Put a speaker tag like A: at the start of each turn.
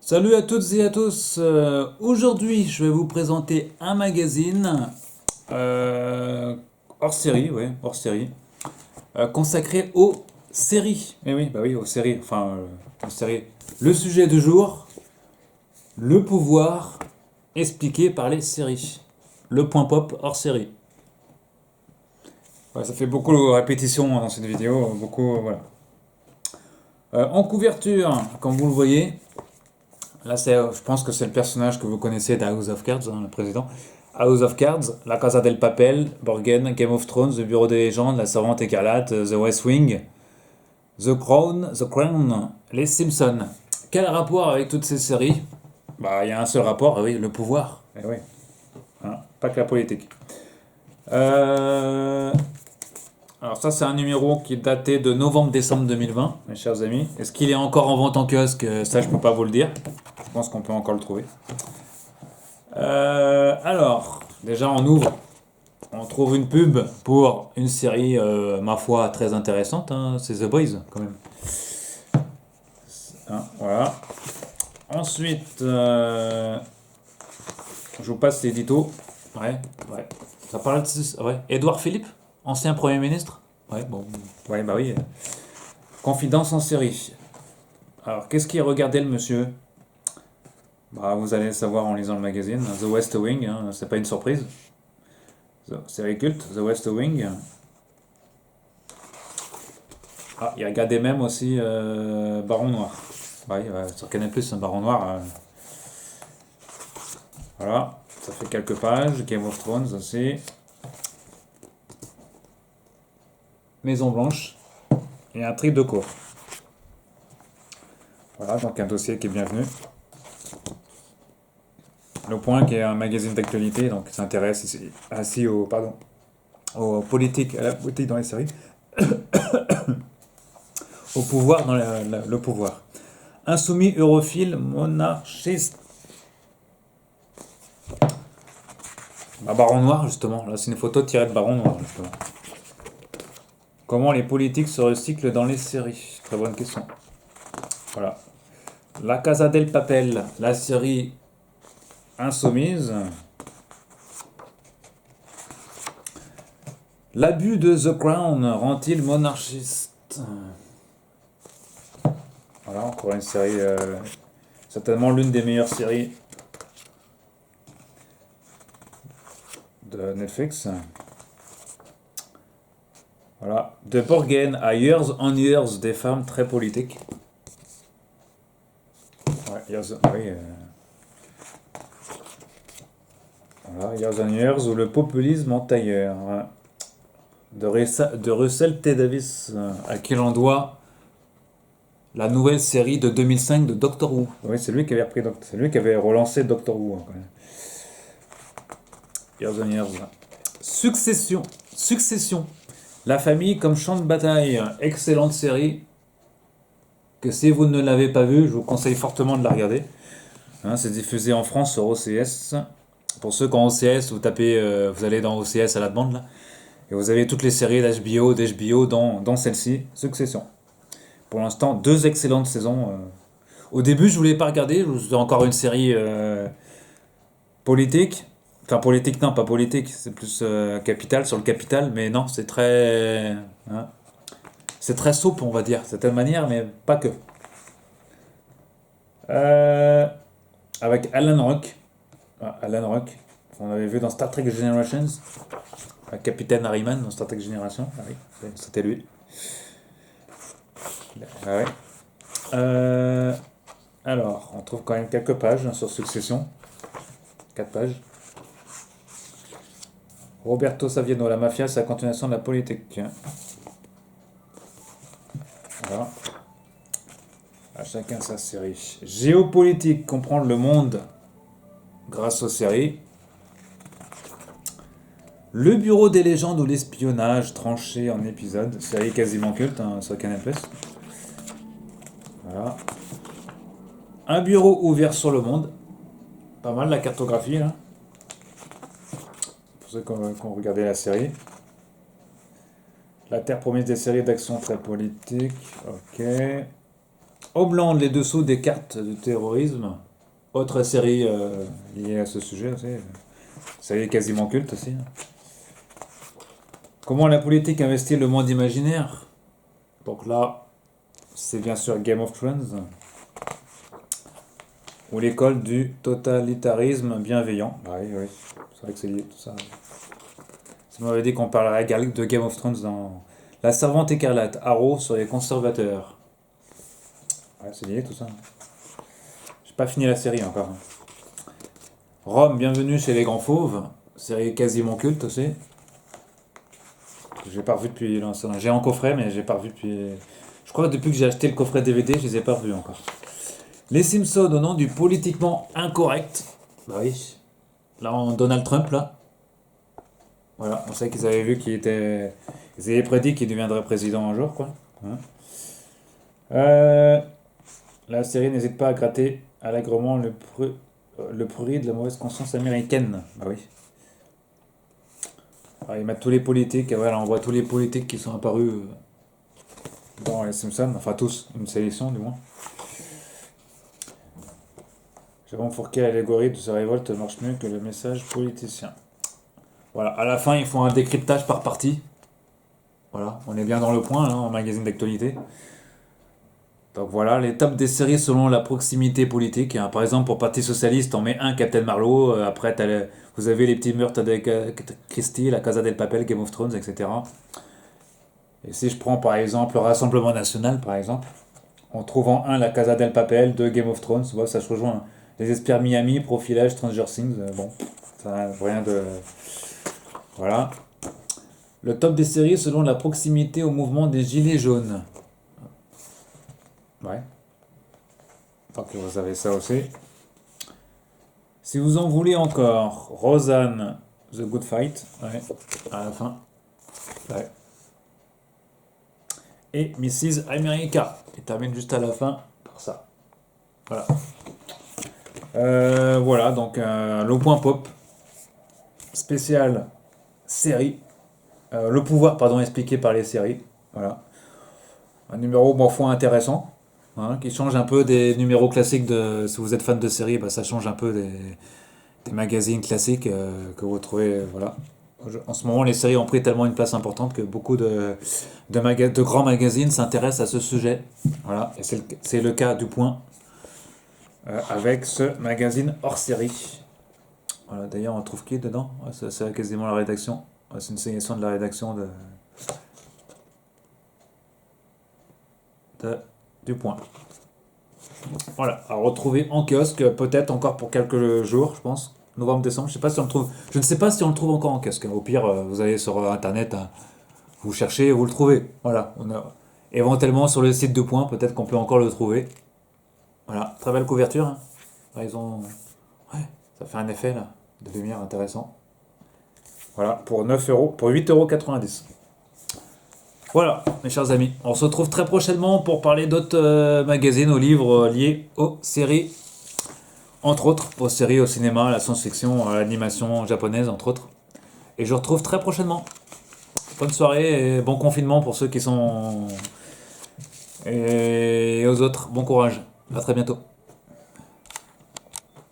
A: Salut à toutes et à tous. Aujourd'hui, je vais vous présenter un magazine hors série, ouais, hors série, consacré aux séries. Eh oui, bah oui, aux séries. Enfin, aux séries. Le sujet du jour, le pouvoir expliqué par les séries. Le point pop hors série. Ouais, ça fait beaucoup de répétitions dans cette vidéo, beaucoup, voilà. En couverture, comme vous le voyez, là, je pense que c'est le personnage que vous connaissez d'House of Cards, hein, le président. House of Cards, La Casa del Papel, Borgen, Game of Thrones, The Bureau des légendes, La Servante écarlate, The West Wing, The Crown, Les Simpsons. Quel rapport avec toutes ces séries? Bah, il y a un seul rapport, oui, le pouvoir. Eh oui, hein, pas que la politique. Euh, Alors ça, c'est un numéro qui est daté de novembre-décembre 2020, mes chers amis. Est-ce qu'il est encore en vente en kiosque? Ça, je peux pas vous le dire. Je pense qu'on peut encore le trouver. Alors, déjà, on ouvre. On trouve une pub pour une série, ma foi, très intéressante, hein. C'est The Boys, quand même. Hein, voilà. Ensuite, je vous passe l'édito. Ouais, ouais. Ça parle de... Ouais. Édouard Philippe, ancien Premier ministre. Ouais, bon. Ouais, bah oui. Confidence en série. Alors, qu'est-ce qu'il regardait le monsieur? Bah, vous allez le savoir en lisant le magazine. The West Wing, hein, c'est pas une surprise. Série culte, The West Wing. Ah, il regardait même aussi Baron Noir. Oui, ouais, sur Canal+, un Baron Noir. Voilà, ça fait quelques pages. Game of Thrones aussi. Maison Blanche. Et un tri de cours. Voilà, donc un dossier qui est bienvenu. Le Point, qui est un magazine d'actualité, donc qui s'intéresse ainsi aux politiques, à la politique dans les séries, au pouvoir dans le pouvoir. Insoumis, europhile, monarchiste. Bah, Baron Noir, justement. Là, c'est une photo tirée de Baron Noir, justement. Comment les politiques se recyclent dans les séries? Très bonne question. Voilà. La Casa del Papel, la série insoumise. L'abus de The Crown rend-il monarchiste? Voilà, encore une série, certainement l'une des meilleures séries de Netflix. Voilà. De Borgen à Years on Years, des femmes très politiques. Ouais, oui. Voilà, Years on Years, ou le populisme en tailleur. Voilà. De Russell T. Davis, à qui l'on doit la nouvelle série de 2005 de Doctor Who. Oui, c'est lui qui avait relancé Doctor Who, hein, quand même. Years on Years. Succession. Succession. La famille comme champ de bataille. Excellente série. Que si vous ne l'avez pas vue, je vous conseille fortement de la regarder. Hein, c'est diffusé en France sur OCS. Pour ceux qui ont OCS, vous tapez, vous allez dans OCS à la demande là. Et vous avez toutes les séries d'HBO, dont celle-ci, Succession. Pour l'instant, deux excellentes saisons. Au début, je voulais pas regarder. C'était encore une série politique. Enfin, politique, non, pas politique. C'est plus capital, sur le capital. Mais non, c'est très... Hein, c'est très souple, on va dire, de certaine manière, mais pas que. Euh, Avec Alan Rock. Ah, Alan Rock. On avait vu dans Star Trek Generations. Capitaine Harriman dans Star Trek Generation. Ah oui, c'était lui. Ah ouais. Euh, alors, on trouve quand même quelques pages, hein, sur Succession. 4 pages. Roberto Saviano, la mafia, c'est la continuation de la politique. Voilà. À chacun sa série. Géopolitique, comprendre le monde grâce aux séries. Le bureau des légendes ou l'espionnage tranché en épisodes. Série quasiment culte, hein, sur Canal+. Voilà. Un bureau ouvert sur le monde. Pas mal la cartographie là. Pour ceux qui ont regardé la série. La terre promise des séries d'action très politique. Ok. Homeland, les dessous des cartes du terrorisme. Autre série liée à ce sujet aussi. Série quasiment culte aussi. Comment la politique investit le monde imaginaire. Donc là, c'est bien sûr Game of Thrones. Ou l'école du totalitarisme bienveillant. Ah oui, oui. C'est vrai que c'est lié tout ça. Ça m'avait dit qu'on parlerait de Game of Thrones dans La Servante écarlate, Arrow sur les conservateurs. Ouais, c'est lié tout ça. J'ai pas fini la série encore. Rome, bienvenue chez les Grands Fauves. Série quasiment culte aussi. J'ai pas revu depuis longtemps. J'ai en coffret, mais j'ai pas revu depuis. Je crois que depuis que j'ai acheté le coffret DVD, je les ai pas revus encore. Les Simpsons au nom du politiquement incorrect. Bah oui. Là, Donald Trump, là. Voilà, on sait qu'ils avaient vu qu'il était. Ils avaient prédit qu'il deviendrait président un jour, quoi. Hein. Euh, la série n'hésite pas à gratter allègrement le prurit de la mauvaise conscience américaine. Bah oui. Alors, ils mettent tous les politiques, et voilà, on voit tous les politiques qui sont apparus dans les Simpsons, enfin tous, une sélection du moins. Jérôme Fourquet, l'allégorie de sa révolte marche mieux que le message politicien. Voilà, à la fin, ils font un décryptage par partie. Voilà, on est bien dans le point, là, en magazine d'actualité. Donc voilà, les tops des séries selon la proximité politique. Hein. Par exemple, pour Parti Socialiste, on met un Captain Marlowe. Après, vous avez les petits meurtres avec Christie, La Casa del Papel, Game of Thrones, etc. Et si je prends par exemple le Rassemblement National, par exemple, en trouvant un La Casa del Papel, deux Game of Thrones, ouais, ça se rejoint. Les Experts Miami, Profilage, Stranger Things, bon, ça n'a rien de... Voilà. Le top des séries selon la proximité au mouvement des Gilets jaunes. Ouais. Tant que vous avez ça aussi. Si vous en voulez encore, Roseanne, The Good Fight, ouais, à la fin. Ouais. Et Mrs. America, qui termine juste à la fin par ça. Voilà. Voilà, donc le point pop spécial série. Le pouvoir, pardon, expliqué par les séries. Voilà. Un numéro, bon, foi intéressant. Hein, qui change un peu des numéros classiques de. Si vous êtes fan de séries, bah, ça change un peu des magazines classiques que vous trouvez. Voilà. En ce moment, les séries ont pris tellement une place importante que beaucoup de grands magazines s'intéressent à ce sujet. Voilà. Et c'est le cas du Point avec ce magazine hors série. Voilà. D'ailleurs, on trouve qui dedans? Ouais, c'est quasiment la rédaction. Ouais, c'est une sélection de la rédaction du Point. Voilà, à retrouver en kiosque, peut-être encore pour quelques jours, je pense. Novembre, décembre, je sais pas si on le trouve. Je ne sais pas si on le trouve encore en kiosque. Au pire, vous allez sur internet, vous cherchez, vous le trouvez. Voilà, éventuellement sur le site de Point, peut-être qu'on peut encore le trouver. Voilà, très belle couverture. Hein. Là, ouais, ça fait un effet là, de lumière intéressant. Voilà, pour 9 euros, pour 8,90 €. Voilà, mes chers amis, on se retrouve très prochainement pour parler d'autres magazines ou livres liés aux séries, entre autres, aux séries, au cinéma, à la science-fiction, à l'animation japonaise, entre autres. Et je vous retrouve très prochainement. Bonne soirée et bon confinement pour ceux qui sont... Et aux autres, bon courage. À très bientôt.